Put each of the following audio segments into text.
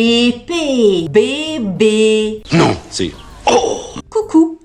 épée, bébé. Non, c'est... Oh! Coucou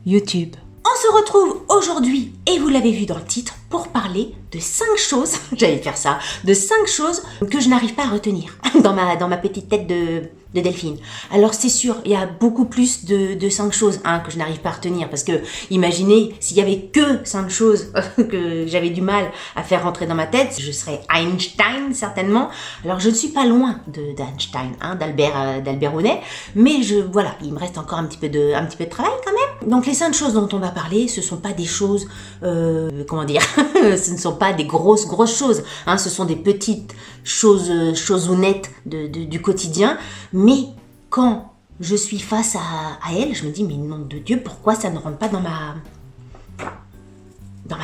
YouTube. On se retrouve aujourd'hui, et vous l'avez vu dans le titre, pour parler de 5 choses, j'allais faire ça, de 5 choses que je n'arrive pas à retenir dans ma petite tête de Delphine. Alors c'est sûr, il y a beaucoup plus de 5 choses que je n'arrive pas à retenir, parce que imaginez, s'il y avait que 5 choses que j'avais du mal à faire rentrer dans ma tête, je serais Einstein certainement. Alors je ne suis pas loin d'Einstein, d'Albert Hounet, mais voilà, il me reste encore un petit peu de travail quand même. Donc les 5 choses dont on va parler, ce sont pas des choses, comment dire, ce ne sont pas des grosses choses, ce sont des petites choses-ounettes du quotidien, mais quand je suis face à elle, je me dis, mais nom de Dieu, pourquoi ça ne rentre pas dans ma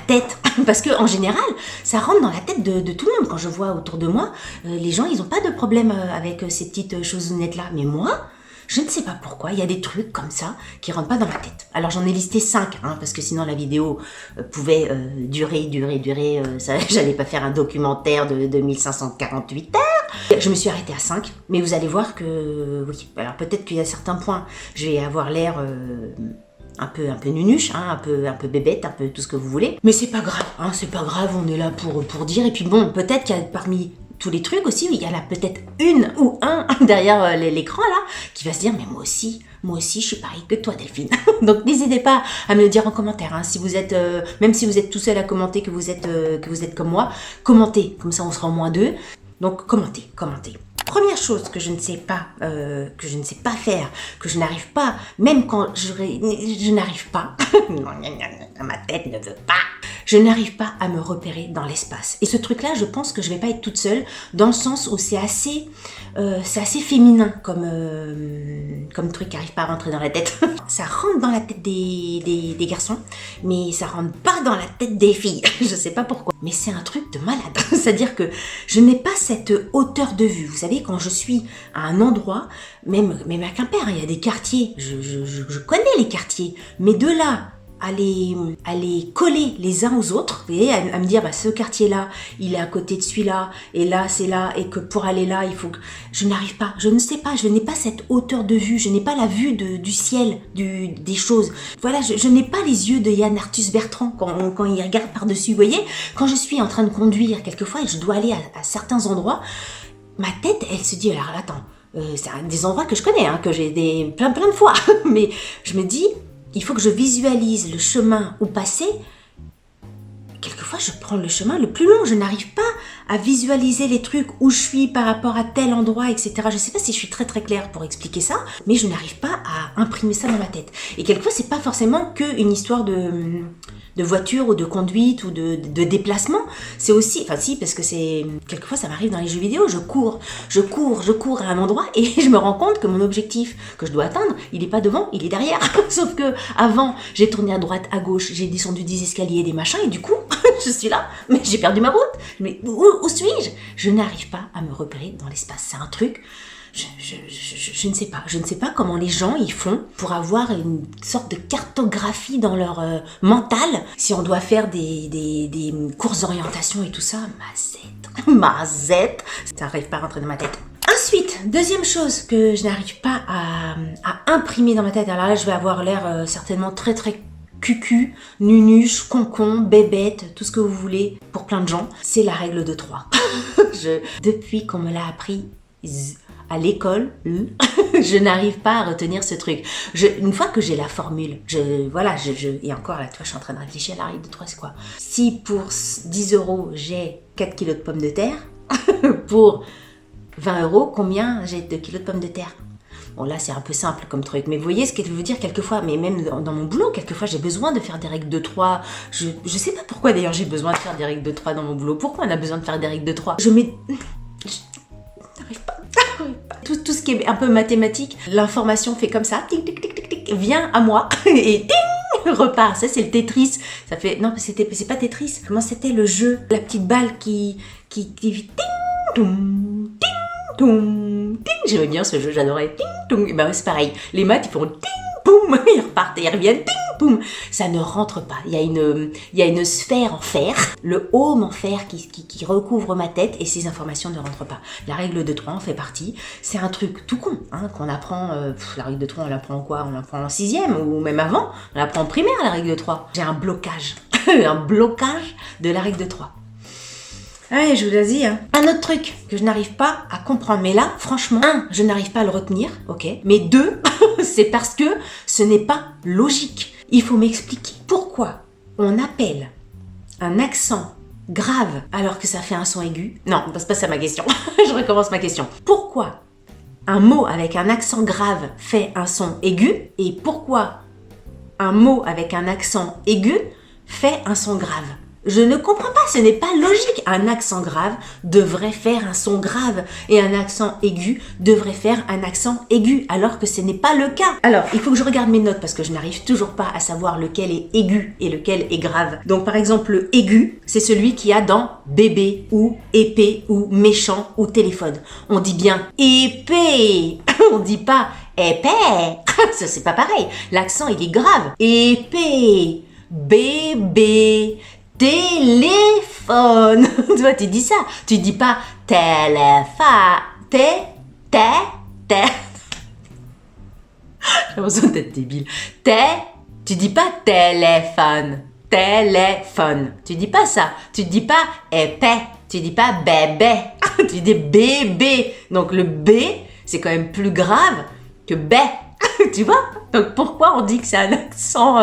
tête? Parce que en général, ça rentre dans la tête de tout le monde. Quand je vois autour de moi, les gens, ils n'ont pas de problème avec ces petites choses-ounettes-là, mais moi, je ne sais pas pourquoi, il y a des trucs comme ça qui rentrent pas dans ma tête. Alors j'en ai listé 5, parce que sinon la vidéo pouvait durer, ça, j'allais pas faire un documentaire de 1548 heures. Je me suis arrêtée à 5, mais vous allez voir que, oui, alors peut-être qu'il y a certains points, je vais avoir l'air un peu nunuche, un peu bébête, un peu tout ce que vous voulez. Mais c'est pas grave, c'est pas grave, on est là pour dire. Et puis bon, peut-être qu'il y a parmi tous les trucs aussi, il y en a peut-être une ou un derrière l'écran là, qui va se dire, mais moi aussi, je suis pareil que toi Delphine. Donc n'hésitez pas à me le dire en commentaire, si vous êtes, même si vous êtes tout seul à commenter, que vous êtes comme moi, commentez, comme ça on sera au moins 2. Donc commentez. Première chose que je ne sais pas faire, que je n'arrive pas, même quand je n'arrive pas, ma tête ne veut pas, je n'arrive pas à me repérer dans l'espace. Et ce truc-là, je pense que je vais pas être toute seule, dans le sens où c'est assez féminin comme truc qui n'arrive pas à rentrer dans la tête. Ça rentre dans la tête des garçons, mais ça rentre pas dans la tête des filles. Je sais pas pourquoi. Mais c'est un truc de malade. C'est-à-dire que je n'ai pas cette hauteur de vue. Vous savez, quand je suis à un endroit, même à Quimper, il y a des quartiers, je connais les quartiers, mais de là à les coller les uns aux autres, vous voyez, à me dire, ce quartier-là, il est à côté de celui-là, et là, c'est là, et que pour aller là, il faut que... Je n'arrive pas, je ne sais pas, je n'ai pas cette hauteur de vue, je n'ai pas la vue du ciel, des choses. Voilà, je n'ai pas les yeux de Yann Arthus Bertrand quand il regarde par-dessus, vous voyez. Quand je suis en train de conduire, quelquefois, et je dois aller à certains endroits, ma tête, elle se dit, alors attends, c'est des endroits que je connais, que j'ai plein de fois, mais je me dis, il faut que je visualise le chemin où passer. Quelquefois, je prends le chemin le plus long. Je n'arrive pas à visualiser les trucs où je suis par rapport à tel endroit, etc. Je ne sais pas si je suis très claire pour expliquer ça, mais je n'arrive pas à imprimer ça dans ma tête. Et quelquefois, c'est pas forcément qu'une histoire de voiture ou de conduite ou de déplacement. C'est aussi, enfin si, parce que c'est... Quelquefois, ça m'arrive dans les jeux vidéo, je cours à un endroit et je me rends compte que mon objectif que je dois atteindre, il n'est pas devant, il est derrière. Sauf que avant, j'ai tourné à droite, à gauche, j'ai descendu des escaliers, des machins, et du coup, je suis là, mais j'ai perdu ma route. Mais où suis-je? Je n'arrive pas à me repérer dans l'espace. C'est un truc... Je ne sais pas. Je ne sais pas comment les gens ils font pour avoir une sorte de cartographie dans leur mental. Si on doit faire des courses d'orientation et tout ça, mazette, ça n'arrive pas à rentrer dans ma tête. Ensuite, deuxième chose que je n'arrive pas à imprimer dans ma tête. Alors là, je vais avoir l'air certainement très cucu, nunuche, concon, bébête, tout ce que vous voulez pour plein de gens. C'est la règle de 3. Depuis qu'on me l'a appris à l'école, je n'arrive pas à retenir ce truc. Une fois que j'ai la formule, et encore là, toi, je suis en train de réfléchir à la règle de 3, c'est quoi? Si pour 10 €, j'ai 4 kilos de pommes de terre, pour 20 €, combien j'ai de kilos de pommes de terre? Bon, là, c'est un peu simple comme truc, mais vous voyez ce que je veux dire quelquefois, mais même dans mon boulot, quelquefois, j'ai besoin de faire des règles de 3. Je sais pas pourquoi, d'ailleurs, j'ai besoin de faire des règles de 3 dans mon boulot. Pourquoi on a besoin de faire des règles de 3? N'arrive pas. Tout ce qui est un peu mathématique, l'information fait comme ça, tic, tic, tic, tic, tic, vient à moi, et ting, repart. Ça, c'est le Tetris. Ça fait... Non, c'est pas Tetris. Comment c'était le jeu? La petite balle qui ting, toum, ting, toum, ting. J'aimais bien ce jeu, j'adorais. Ting, toum. Et ben ouais, c'est pareil. Les maths, ils font ting, boum, ils repartent et ils reviennent, ting, poum, ça ne rentre pas. Il y a une sphère en fer, le home en fer qui recouvre ma tête et ces informations ne rentrent pas. La règle de 3 en fait partie. C'est un truc tout con hein, qu'on apprend. La règle de 3, on l'apprend en quoi? On l'apprend en 6e ou même avant. On l'apprend en primaire, la règle de 3. J'ai un blocage, un blocage de la règle de 3. Ouais, je vous l'ai dit. Hein. Un autre truc que je n'arrive pas à comprendre, mais là, franchement, 1, je n'arrive pas à le retenir, ok. Mais 2, c'est parce que ce n'est pas logique. Il faut m'expliquer pourquoi on appelle un accent grave alors que ça fait un son aigu. Non, c'est pas ça ma question. Je recommence ma question. Pourquoi un mot avec un accent grave fait un son aigu et pourquoi un mot avec un accent aigu fait un son grave? Je ne comprends pas, ce n'est pas logique. Un accent grave devrait faire un son grave et un accent aigu devrait faire un accent aigu, alors que ce n'est pas le cas. Alors, il faut que je regarde mes notes parce que je n'arrive toujours pas à savoir lequel est aigu et lequel est grave. Donc, par exemple, le aigu, c'est celui qu'il y a dans bébé ou épée ou méchant ou téléphone. On dit bien épée, on dit pas épée. Ça, c'est pas pareil. L'accent, il est grave. Épée, bébé, téléphone. Tu vois, tu dis ça. Tu dis pas téléphone. J'ai l'impression d'être débile. Tu dis pas téléphone. Téléphone. Tu dis pas ça. Tu dis pas épée. Tu dis pas bébé. Tu dis bébé. Donc le B, c'est quand même plus grave que B. Tu vois? Donc pourquoi on dit que c'est un accent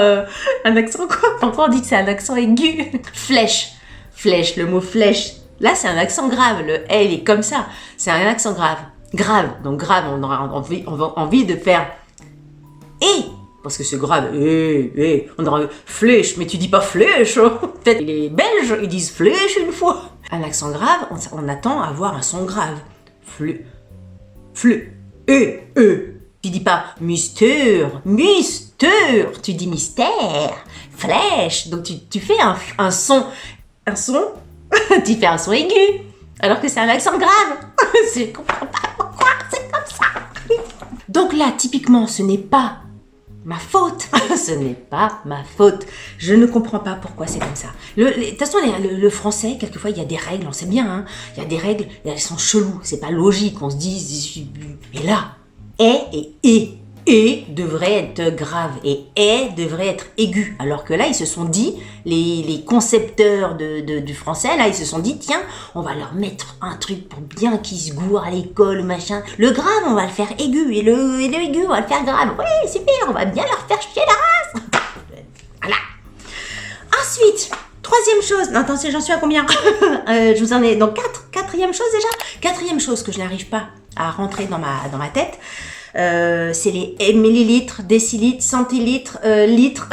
quoi? Pourquoi on dit que c'est un accent aigu? Flèche, le mot flèche. Là c'est un accent grave, le L est comme ça. C'est un accent grave. Donc grave, on aura envie de faire et parce que c'est grave. On aura flèche, mais tu dis pas flèche. Peut-être les Belges, ils disent flèche une fois. Un accent grave, on attend à avoir un son grave. Tu dis pas mystère, tu dis mystère, flèche. Donc tu fais un son, tu fais un son aigu, alors que c'est un accent grave. Je comprends pas pourquoi c'est comme ça. Donc là, typiquement, ce n'est pas ma faute. Ce n'est pas ma faute. Je ne comprends pas pourquoi c'est comme ça. De toute façon, le français, quelquefois, il y a des règles, on sait bien. Hein, il y a des règles, elles sont cheloues. C'est pas logique. On se dit, mais là, et devrait être grave et devrait être aigu. Alors que là, ils se sont dit, les concepteurs du français, là, ils se sont dit, tiens, on va leur mettre un truc pour bien qu'ils se gourent à l'école, machin. Le grave, on va le faire aigu et le aigu, on va le faire grave. Oui, super, on va bien leur faire chier la race. Voilà. Ensuite, troisième chose. Non, attends, j'en suis à combien? Je vous en ai donc 4. Quatrième chose déjà. Quatrième chose que je n'arrive pas à rentrer dans ma tête. C'est les millilitres, décilitres, centilitres, litres,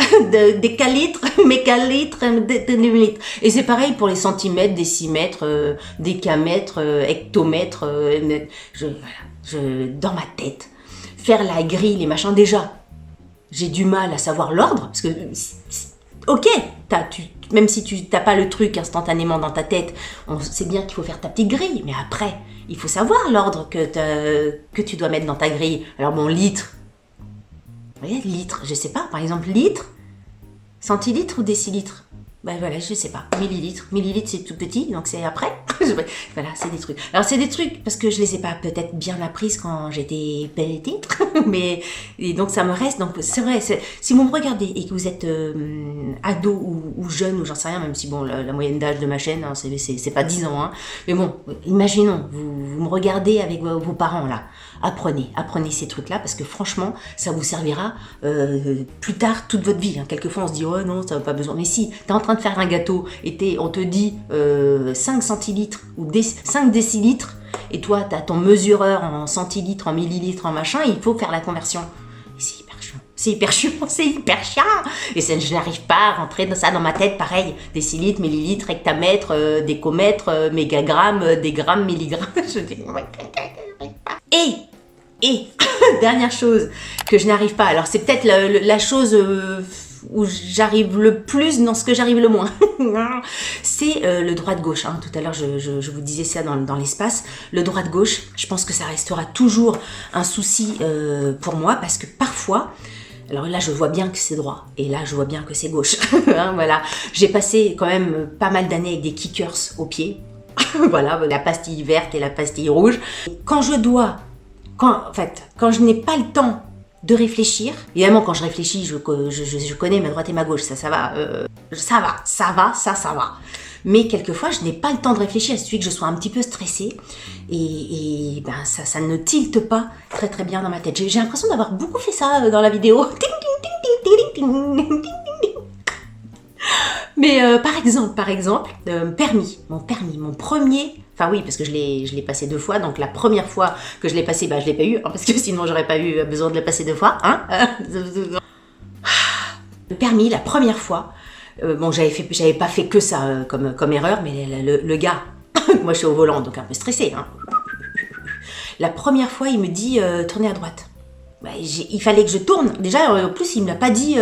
décalitres, mécalitres, millilitres. Et c'est pareil pour les centimètres, décimètres, décamètres, hectomètres. Dans ma tête, faire la grille, les machins, déjà, j'ai du mal à savoir l'ordre, parce que, ok, même si tu n'as pas le truc instantanément dans ta tête, on sait bien qu'il faut faire ta petite grille, mais après, il faut savoir l'ordre que tu dois mettre dans ta grille. Alors bon, litre, je sais pas, par exemple, litre, centilitre ou décilitre? Ben voilà, je sais pas, millilitres c'est tout petit, donc c'est après. Voilà, c'est des trucs. Alors c'est des trucs parce que je les ai pas peut-être bien apprises quand j'étais petite, mais et donc ça me reste. Donc c'est vrai, si vous me regardez et que vous êtes ado ou jeune ou j'en sais rien, même si bon la moyenne d'âge de ma chaîne, hein, c'est pas 10 ans, hein, mais bon, imaginons, vous me regardez avec vos parents là, apprenez ces trucs-là parce que franchement, ça vous servira plus tard toute votre vie. Hein. Quelquefois on se dit oh non, ça n'a pas besoin, mais si t'es en train de faire un gâteau et on te dit 5 centilitres ou 5 décilitres et toi tu as ton mesureur en centilitres, en millilitres, en machin, il faut faire la conversion. Et c'est hyper chiant et je n'arrive pas à rentrer dans ma tête. Pareil, décilitres, millilitres, hectamètres, décomètres, mégagrammes, des grammes, milligrammes. Je dis et dernière chose que je n'arrive pas, alors c'est peut-être la chose où j'arrive le plus dans ce que j'arrive le moins, c'est le droite-gauche. Hein. Tout à l'heure, je vous disais ça dans l'espace. Le droite-gauche, je pense que ça restera toujours un souci pour moi parce que parfois, Alors là, je vois bien que c'est droit. Et là, je vois bien que c'est gauche. Hein, voilà. J'ai passé quand même pas mal d'années avec des kickers aux pieds. Voilà, la pastille verte et la pastille rouge. Quand je dois, quand je n'ai pas le temps de réfléchir, évidemment, quand je réfléchis, je connais ma droite et ma gauche. Ça va. Ça va. Mais quelquefois, je n'ai pas le temps de réfléchir. Il suffit que je sois un petit peu stressée et ben, ça ne tilte pas très très bien dans ma tête. J'ai l'impression d'avoir beaucoup fait ça dans la vidéo. Mais par exemple, mon premier, enfin oui, parce que je l'ai passé 2 fois, donc la première fois que je l'ai passé, bah je l'ai pas eu, hein, parce que sinon j'aurais pas eu besoin de le passer 2 fois, hein. Le permis, la première fois, bon, j'avais pas fait que ça comme erreur, mais le gars, moi je suis au volant, donc un peu stressée, hein. La première fois, il me dit tournez à droite. Bah, il fallait que je tourne. Déjà, en plus, il me l'a pas dit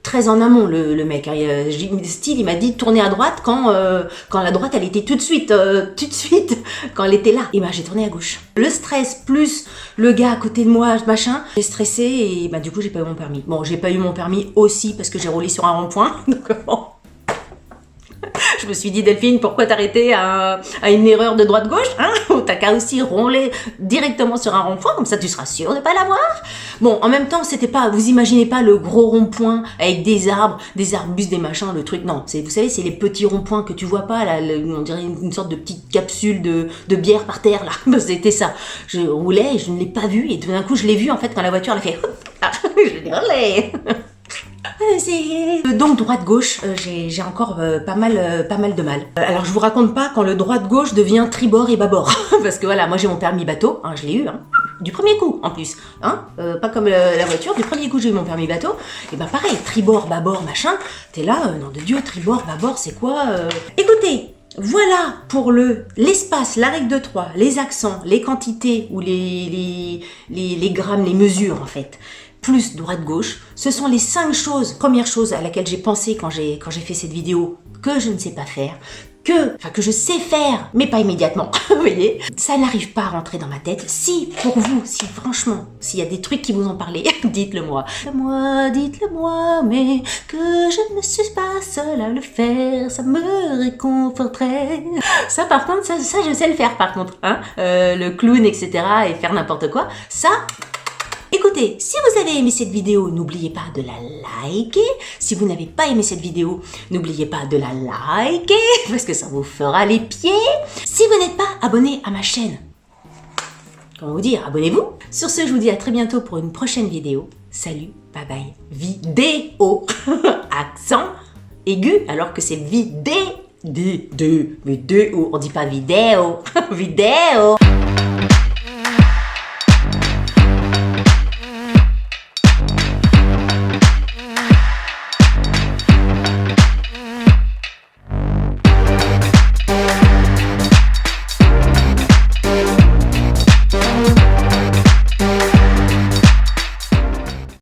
très en amont, le mec. Hein. Il m'a dit tourner à droite quand la droite, elle était tout de suite, quand elle était là. Et ben, j'ai tourné à gauche. Le stress plus le gars à côté de moi, machin, j'ai stressé et bah, du coup, j'ai pas eu mon permis. Bon, j'ai pas eu mon permis aussi parce que j'ai roulé sur un rond-point. Donc, bon. Je me suis dit, Delphine, pourquoi t'arrêter à une erreur de droite-gauche, hein? T'as qu'à aussi rouler directement sur un rond-point, comme ça tu seras sûr de pas l'avoir. Bon, en même temps, c'était pas, vous imaginez pas le gros rond-point avec des arbres, des arbustes, des machins, le truc, non. Vous savez, c'est les petits ronds-points que tu vois pas, là, on dirait une sorte de petite capsule de bière par terre, là. C'était ça. Je roulais et je ne l'ai pas vu, et tout d'un coup, je l'ai vu, en fait, quand la voiture, elle a fait, je l'ai roulé. Donc droite-gauche, j'ai encore pas mal de mal. Alors je vous raconte pas quand le droite-gauche devient tribord et bâbord. Parce que voilà, moi j'ai mon permis bateau, hein, je l'ai eu, hein, du premier coup en plus. Hein, pas comme la voiture, du premier coup j'ai eu mon permis bateau. Et ben pareil, tribord, bâbord, machin, t'es là, nom de Dieu, tribord, bâbord, c'est quoi Écoutez, voilà pour l'espace, la règle de 3, les accents, les quantités ou les grammes, les mesures en fait. Plus droite-gauche, ce sont les 5 choses, première chose à laquelle j'ai pensé quand j'ai fait cette vidéo, que je ne sais pas faire, que je sais faire, mais pas immédiatement, vous voyez. Ça n'arrive pas à rentrer dans ma tête. Si, pour vous, si franchement, s'il y a des trucs qui vous ont parlé, dites-le moi. Dites-le moi, mais que je ne suis pas seule à le faire, ça me réconforterait. Ça, par contre, ça je sais le faire, par contre, hein. Le clown, etc., et faire n'importe quoi, ça... Écoutez, si vous avez aimé cette vidéo, n'oubliez pas de la liker. Si vous n'avez pas aimé cette vidéo, n'oubliez pas de la liker, parce que ça vous fera les pieds. Si vous n'êtes pas abonné à ma chaîne, comment vous dire, abonnez-vous. Sur ce, je vous dis à très bientôt pour une prochaine vidéo. Salut, bye bye. Vidéo, accent aigu, alors que c'est vidéo. On dit pas vidéo, vidéo.